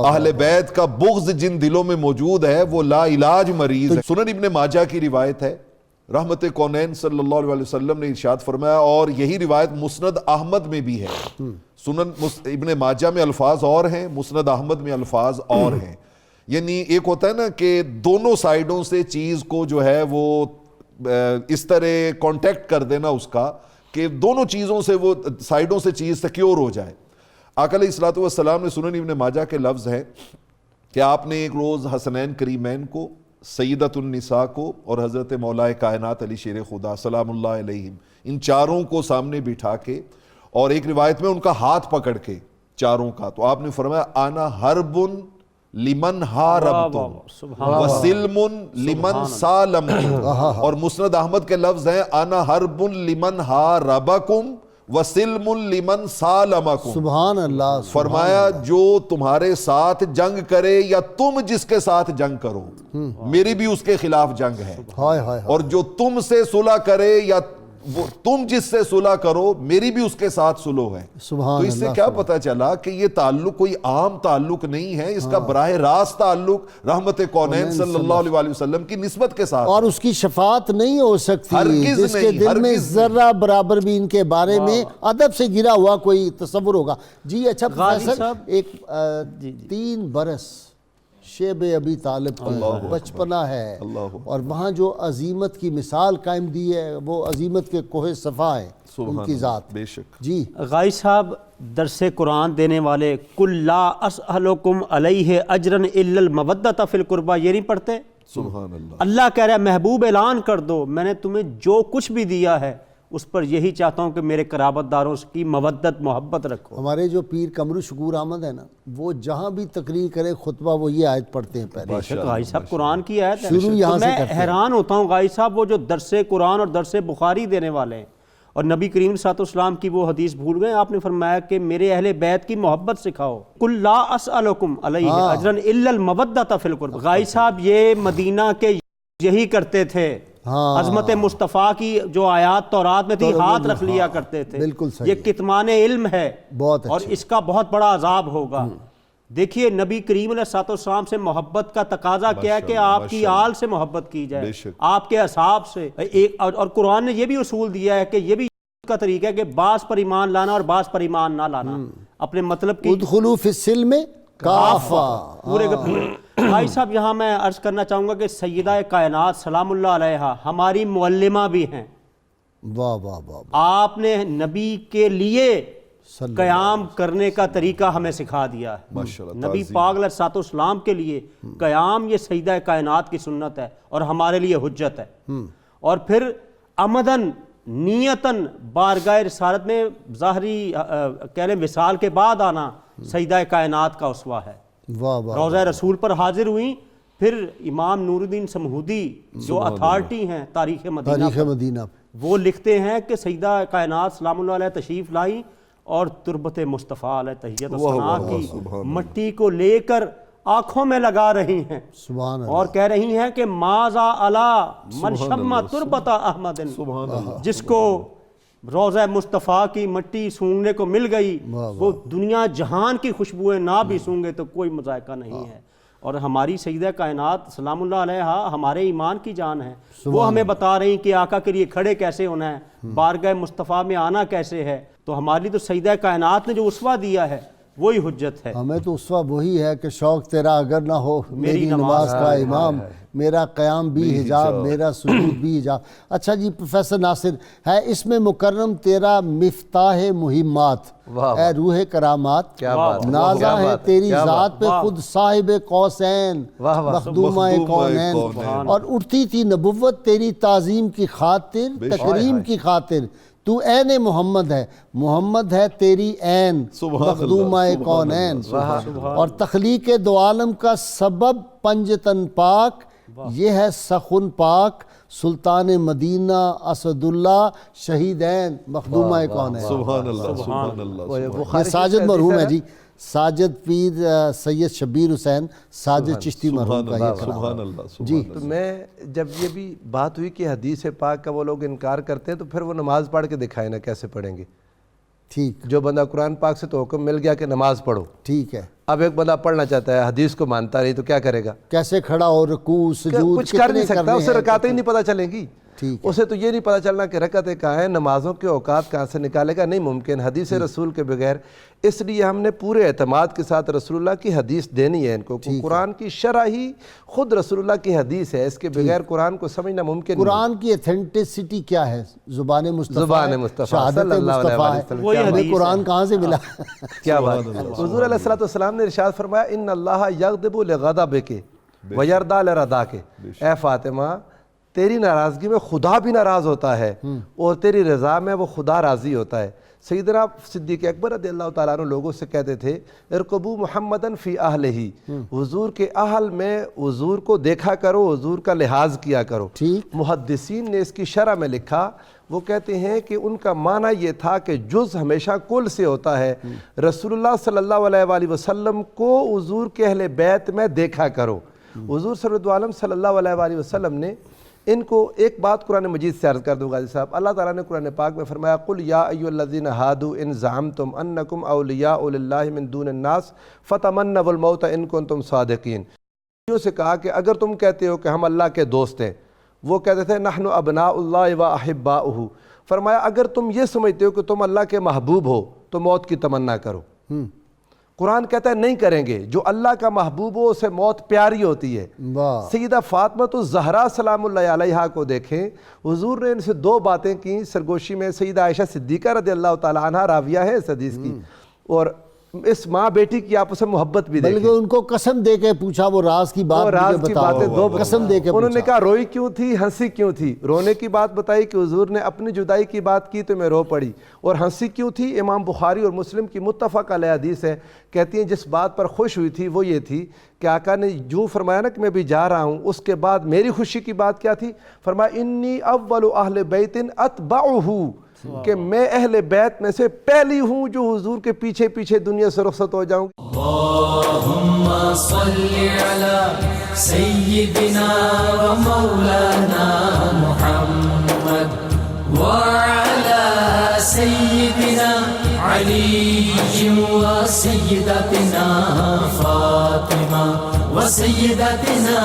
D: اہل بیت کا بغض جن دلوں میں موجود ہے وہ لا علاج مریض ہے۔ سنن ابن ماجہ کی روایت ہے، رحمت کونین صلی اللہ علیہ وسلم نے ارشاد فرمایا، اور یہی روایت مسند احمد میں بھی ہے۔ سنن ابن ماجہ میں الفاظ اور ہیں، مسند احمد میں الفاظ اور ہیں۔ یعنی ایک ہوتا ہے نا کہ دونوں سائیڈوں سے چیز کو جو ہے وہ اس طرح کانٹیکٹ کر دینا اس کا کہ دونوں چیزوں سے وہ سائیڈوں سے چیز سیکیور ہو جائے۔ آقا علیہ الصلوۃ والسلام نے سنن ابن ماجہ کے لفظ ہے کہ آپ نے ایک روز حسنین کریمین کو، سیدت النساء کو اور حضرت مولا کائنات علی شیر خدا سلام اللہ علیہم، ان چاروں کو سامنے بٹھا کے، اور ایک روایت میں ان کا ہاتھ پکڑ کے چاروں کا، تو آپ نے فرمایا انا حرب لمن حاربتم وسلم لمن سالمتم، اور مسند احمد کے لفظ ہیں انا حرب لمن حاربکم وسلم لمن سالمکم۔
C: سبحان اللہ،
D: فرمایا جو تمہارے ساتھ جنگ کرے یا تم جس کے ساتھ جنگ کرو، میری بھی اس کے خلاف جنگ ہے، اور جو تم سے صلح کرے یا تم جس سے صلح کرو میری بھی اس کے ساتھ صلح ہے۔ تو اس سے کیا پتہ چلا کہ یہ تعلق کوئی عام تعلق نہیں ہے، اس کا براہ راست تعلق رحمت کونین صلی اللہ علیہ وسلم کی نسبت کے ساتھ،
C: اور اس کی شفاعت نہیں ہو سکتی جس کے دل میں ذرہ برابر بھی ان کے بارے میں ادب سے گرا ہوا کوئی تصور ہوگا۔ جی اچھا پروفیسر، ایک 3 برس شیب ابی طالب کا بچپنا ہے، اور وہاں جو عظیمت کی مثال قائم دی ہے وہ عظیمت کے کوہ صفا ہے ان کی ذات۔
D: بے شک
C: جی
E: غازی صاحب، درس قرآن دینے والے کل لا اسألکم علیہ اجرا الا المودۃ فی القربہ یہ نہیں پڑھتے؟
D: سبحان اللہ،
E: اللہ کہہ رہا ہے محبوب اعلان کر دو میں نے تمہیں جو کچھ بھی دیا ہے اس پر یہی چاہتا ہوں کہ میرے قرابت داروں کی مودت محبت رکھو۔
C: ہمارے جو پیر قمر شکور احمد ہے نا، وہ جہاں بھی تقریر کرے خطبہ وہ یہ آیت پڑھتے ہیں پہلے۔
E: غازی صاحب قرآن کی آیت ہے،
C: شروع یہاں سے
E: میں
C: کرتے ہیں۔
E: حیران ہوتا ہوں غازی صاحب، وہ جو درس قرآن اور درس بخاری دینے والے ہیں، اور نبی کریم صلی اللہ علیہ وسلم کی وہ حدیث بھول گئے، آپ نے فرمایا کہ میرے اہل بیت کی محبت سکھاؤ، قل لا اسألکم علیہ اجرا الا المودۃ فی القربہ۔ غازی صاحب یہ مدینہ کے یہی کرتے تھے، عظمت مصطفیٰ کی جو آیات تورات میں تھی ہاتھ رکھ لیا کرتے تھے۔
C: بالکل صحیح،
E: یہ کتمان علم ہے، اور اس کا بہت بڑا عذاب ہوگا۔ دیکھیے نبی کریم علیہ الصلوۃ والسلام سے محبت کا تقاضا کیا ہے کہ آپ کی آل سے محبت کی جائے، آپ کے اصحاب سے، اور قرآن نے یہ بھی اصول دیا ہے کہ یہ بھی کا طریقہ ہے کہ بعض پر ایمان لانا اور بعض پر ایمان نہ لانا، اپنے مطلب کی
C: ادخلوا فی السلم کافہ
E: پورے کا پورے۔ بھائی صاحب یہاں میں عرض کرنا چاہوں گا کہ سیدہ کائنات سلام اللہ علیہا ہماری معلمہ بھی ہیں۔
C: واہ واہ واہ،
E: آپ نے نبی کے لیے قیام کرنے کا طریقہ ہمیں سکھا دیا ہے۔ نبی پاک علیہ الصلوۃ والسلام کے لیے قیام یہ سیدہ کائنات کی سنت ہے اور ہمارے لیے حجت ہے، اور پھر عمدن نیتاً بارگاہ رسالت میں ظاہری کہہ لیں وصال کے بعد آنا سیدہ کائنات کا اسوہ ہے۔ روضہ رسول پر حاضر ہوئیں، پھر امام نور الدین سمہودی جو اتھارٹی ہیں تاریخ مدینہ وہ لکھتے ہیں کہ سیدہ کائنات سلام اللہ علیہ تشریف لائیں اور تربت مصطفیٰ علیہ تحیت و ثنا کی مٹی کو لے کر آنکھوں میں لگا رہی ہیں اور کہہ رہی ہیں کہ ماذا علی من شم تربت احمد، جس کو روضہ مصطفیٰ کی مٹی سونگنے کو مل گئی وہ دنیا جہان کی خوشبوئیں نہ بھی سونگے تو کوئی مذائقہ نہیں ہے۔ اور ہماری سیدہ کائنات سلام اللہ علیہا ہمارے ایمان کی جان ہے، وہ ہمیں بتا رہی کہ آقا کے لیے کھڑے کیسے ہونا ہے، بارگاہ مصطفیٰ میں آنا کیسے ہے۔ تو ہماری تو سیدہ کائنات نے جو اسوہ دیا ہے وہی حجت ہے.
C: ہمیں تو اسوہ وہی ہے کہ شوق تیرا اگر نہ ہو میری نماز کا امام، میرا قیام بھی حجاب، میرا سجود بھی حجاب. اچھا جی پروفیسر ناصر، ہے اس میں مکرم تیرا مفتاح مہمات، اے روح کرامات، نازا ہے تیری ذات پہ خود صاحب قوسین مخدومہ کونین، اور اٹھتی تھی نبوت تیری تعظیم کی خاطر، تکریم کی خاطر. تو عین محمد ہے، محمد ہے تیری عین مخدومہ کونین، اور تخلیق دو عالم کا سبب پنجتن پاک، یہ ہے سخن پاک سلطان مدینہ اسد اللہ شہیدین مخدومہ کونین.
D: سبحان اللہ سبحان اللہ.
C: یہ ساجد مرحوم ہے جی، ساجد پیر سید شبیر حسین ساجد چشتی مرحوم کا یہ کلام.
D: سبحان اللہ.
C: جی
F: تو میں جب یہ بھی بات ہوئی کہ حدیث پاک کا وہ لوگ انکار کرتے ہیں تو پھر وہ نماز پڑھ کے دکھائیں نا کیسے پڑھیں گے.
C: ٹھیک،
F: جو بندہ قرآن پاک سے تو حکم مل گیا کہ نماز پڑھو،
C: ٹھیک ہے،
F: اب ایک بندہ پڑھنا چاہتا ہے حدیث کو مانتا نہیں تو کیا کرے گا؟
C: کیسے کھڑا ہو، رکوع سجود
F: کچھ کر نہیں سکتا، اسے رکعتیں ہی نہیں پتہ چلیں گی.
C: ٹھیک ہے.
F: اسے تو یہ نہیں پتہ چلنا کہ رکعتیں کہاں ہیں، نمازوں کے اوقات کہاں سے نکالے گا، نہیں ممکن حدیث رسول کے بغیر. اس لیے ہم نے پورے اعتماد کے ساتھ رسول اللہ کی حدیث دینی ہے ان کو. قرآن کی شرح ہی خود رسول اللہ کی حدیث ہے، اس کے بغیر قرآن کو سمجھنا ممکن نہیں.
C: قرآن کی ایتھنٹسٹی کیا ہے؟ زبان مصطفیٰ،
F: زبان مصطفیٰ
C: شہادت
F: صلی اللہ علیہ
C: مصطفیٰ
F: وسلم.
C: ہے. ہمیں قرآن کہاں سے ملا؟
F: کیا بات ہے. حضور علیہ الصلوۃ نے ارشاد فرمایا ان اللہ یغضب لغضبک ویرضی لرضاک. اے فاطمہ تیری ناراضگی میں خدا بھی ناراض ہوتا ہے اور تیری رضا میں وہ خدا راضی ہوتا ہے. سیدنا صدیق اکبر رضی اللہ تعالیٰ عنہ لوگوں سے کہتے تھے ارقبوا محمدًا فی اہلہ، حضور کے اہل میں حضور کو دیکھا کرو، حضور کا لحاظ کیا کرو. محدثین نے اس کی شرح میں لکھا، وہ کہتے ہیں کہ ان کا معنی یہ تھا کہ جز ہمیشہ کل سے ہوتا ہے. رسول اللہ صلی اللہ علیہ وآلہ وسلم کو حضور کے اہل بیت میں دیکھا کرو. حضور صلی اللہ علیہ وآلہ وسلم نے ان کو ایک بات قرآن مجید سے عرض کر دوں غازی صاحب. اللہ تعالیٰ نے قرآن پاک میں فرمایا قل یا ایھا الذین ہادوا ان زعمتم انکم اولیاء للہ من دون الناس فتمنوا الموت ان کنتم صادقین. سے کہا کہ اگر تم کہتے ہو کہ ہم اللہ کے دوست ہیں، وہ کہتے تھے نحن ابناء اللہ و احباؤہ. فرمایا اگر تم یہ سمجھتے ہو کہ تم اللہ کے محبوب ہو تو موت کی تمنا کرو. قرآن کہتا ہے نہیں کریں گے. جو اللہ کا محبوب ہو اسے موت پیاری ہوتی ہے. سیدہ فاطمہ الزہرا سلام اللہ علیہا کو دیکھیں، حضور نے ان سے دو باتیں کی سرگوشی میں. سیدہ عائشہ صدیقہ رضی اللہ تعالیٰ عنہ راویہ ہے اس حدیث کی، اور اس ماں بیٹی کی آپس میں محبت بھی دیکھیں.
C: بلکہ ان کو قسم دے کے پوچھا وہ راز کی بات مجھے بتاؤ، قسم دے کے
F: انہوں نے کہا روئی کیوں تھی، ہنسی کیوں تھی. رونے کی بات بتائی کہ حضور نے اپنی جدائی کی بات کی تو میں رو پڑی. اور ہنسی کیوں تھی؟ امام بخاری اور مسلم کی متفق علیہ حدیث ہے. کہتی ہیں جس بات پر خوش ہوئی تھی وہ یہ تھی کہ آقا نے جو فرمایا نا کہ میں بھی جا رہا ہوں، اس کے بعد میری خوشی کی بات کیا تھی؟ فرمایا انی اول اہل بیت اتبعہ، کہ میں اہل بیت میں سے پہلی ہوں جو حضور کے پیچھے پیچھے دنیا سے رخصت ہو جاؤں.
A: اللہم صلی علی سیدنا و مولانا محمد وعلی سیدنا علی و سیدتنا فاطمہ و سیدتنا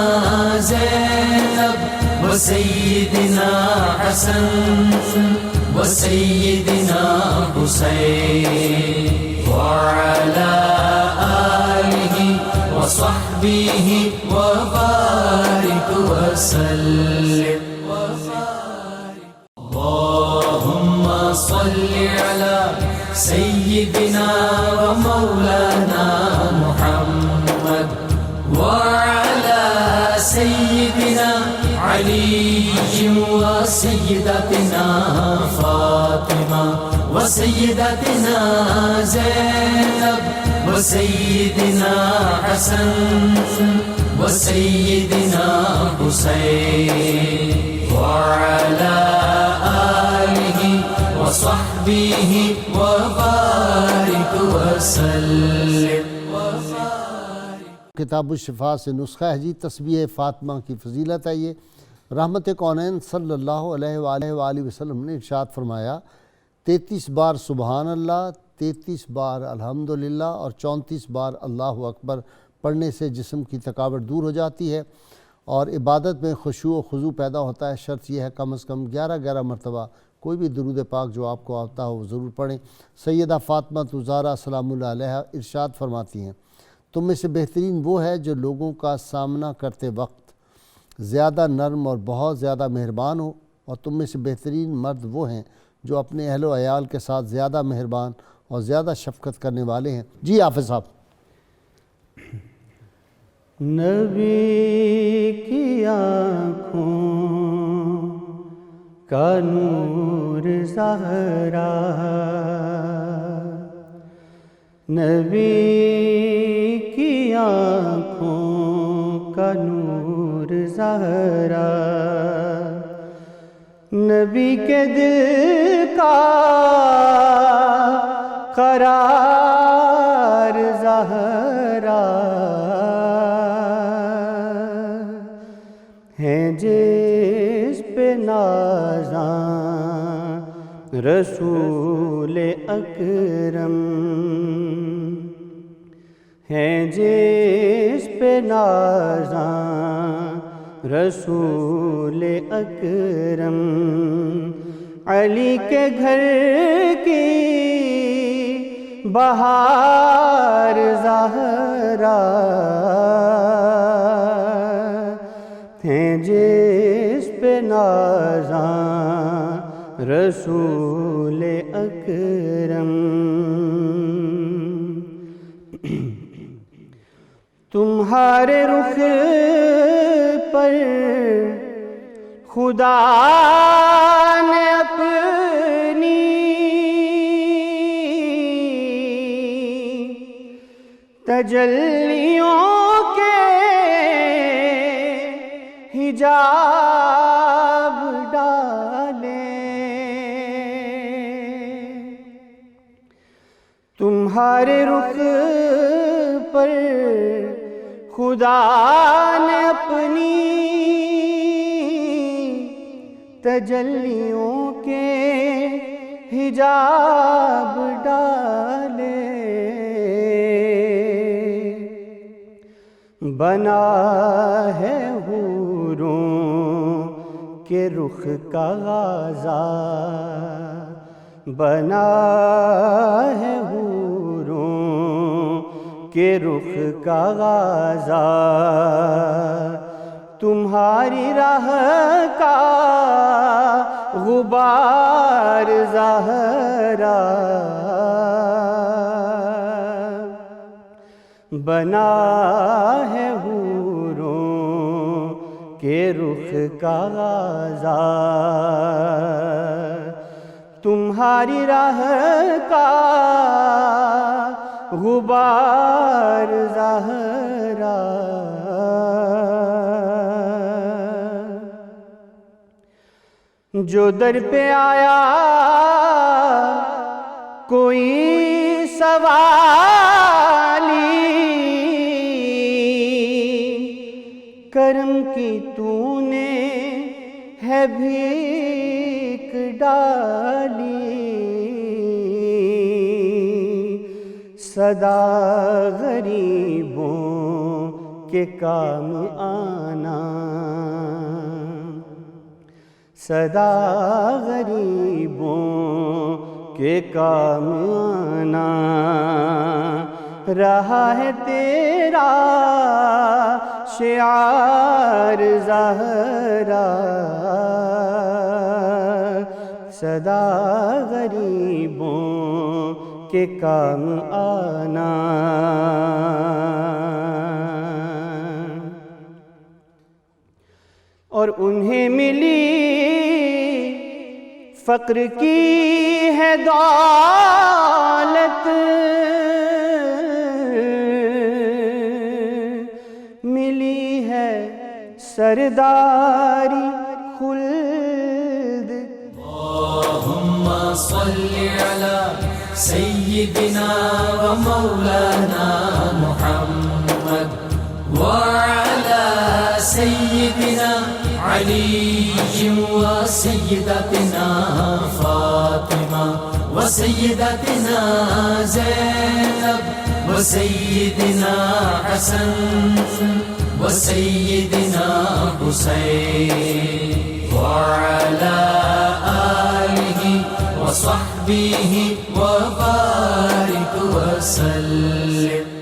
A: زینب و سیدنا حسن وسيدنا حسين وعلى آله وصحبه وبارك وسلم. اللهم صل على سيدنا ومولانا محمد وعلى سيدنا علي وسيدتنا فاطمة وسيدتنا زينب وسيدنا حسن وسيدنا حسين وعلى آله وصحبه وبارك وسلم.
C: کتاب الشفا سے نسخہ ہے جی. تسبیح فاطمہ کی فضیلت ہے یہ. رحمت کونین صلی اللہ علیہ وآلہ وسلم نے ارشاد فرمایا 33 بار سبحان اللہ، 33 بار الحمدللہ اور 34 بار اللہ اکبر پڑھنے سے جسم کی تھکاوٹ دور ہو جاتی ہے اور عبادت میں خشوع و خضوع پیدا ہوتا ہے. شرط یہ ہے کم از کم 11 مرتبہ کوئی بھی درود پاک جو آپ کو آتا ہو وہ ضرور پڑھیں۔ سیدہ فاطمہ زہرا سلام اللہ علیہا ارشاد فرماتی ہیں تم میں سے بہترین وہ ہے جو لوگوں کا سامنا کرتے وقت زیادہ نرم اور بہت زیادہ مہربان ہو، اور تم میں سے بہترین مرد وہ ہیں جو اپنے اہل و عیال کے ساتھ زیادہ مہربان اور زیادہ شفقت کرنے والے ہیں۔ جی حافظ صاحب۔
G: نبی کی آنکھوں کا نور زہرا، نبی کی آنکھوں کا نور زہرا، نبی کے دل کا قرار زہرا، ہیں جس پہ نازاں رسول اکرم، ہیں جس پہ نازاں رسول اکرم، علی کے گھر کی بہار زہرا، ہیں جس پہ نازاں رسول اکرم، تمہارے رخ پر خدا نے اپنی تجلیوں کے حجاب ڈالے، تمہارے رخ پر خدا نے اپنی تجلیوں کے حجاب ڈالے، بنا ہے حوروں کے رخ کا غازہ، بنا ہے حوروں کے رخ کا غازہ، تمہاری راہ کا غبار زہرا، بنا ہے حوروں کے رخ کا غازہ، تمہاری راہ کا غبار زہرا، جو در پہ آیا کوئی سوالی، کرم کی تو نے ہے بھیک ڈالی، صدا غریبوں کے کام آنا، صدا غریبوں کے کام آنا، رہا ہے تیرا شعار زہرا، صدا غریبوں کے کام آنا، اور انہیں ملی فقر کی ہے دولت، ملی ہے سرداری خلد،
A: اللہم صلی علی سیدنا و مولانا محمد وعلی سیدنا علی و سیدتنا فاطمہ و سیدتنا زینب و سیدنا حسن و سیدنا حسین وعلی آلہ وصحبه وبارك وسلم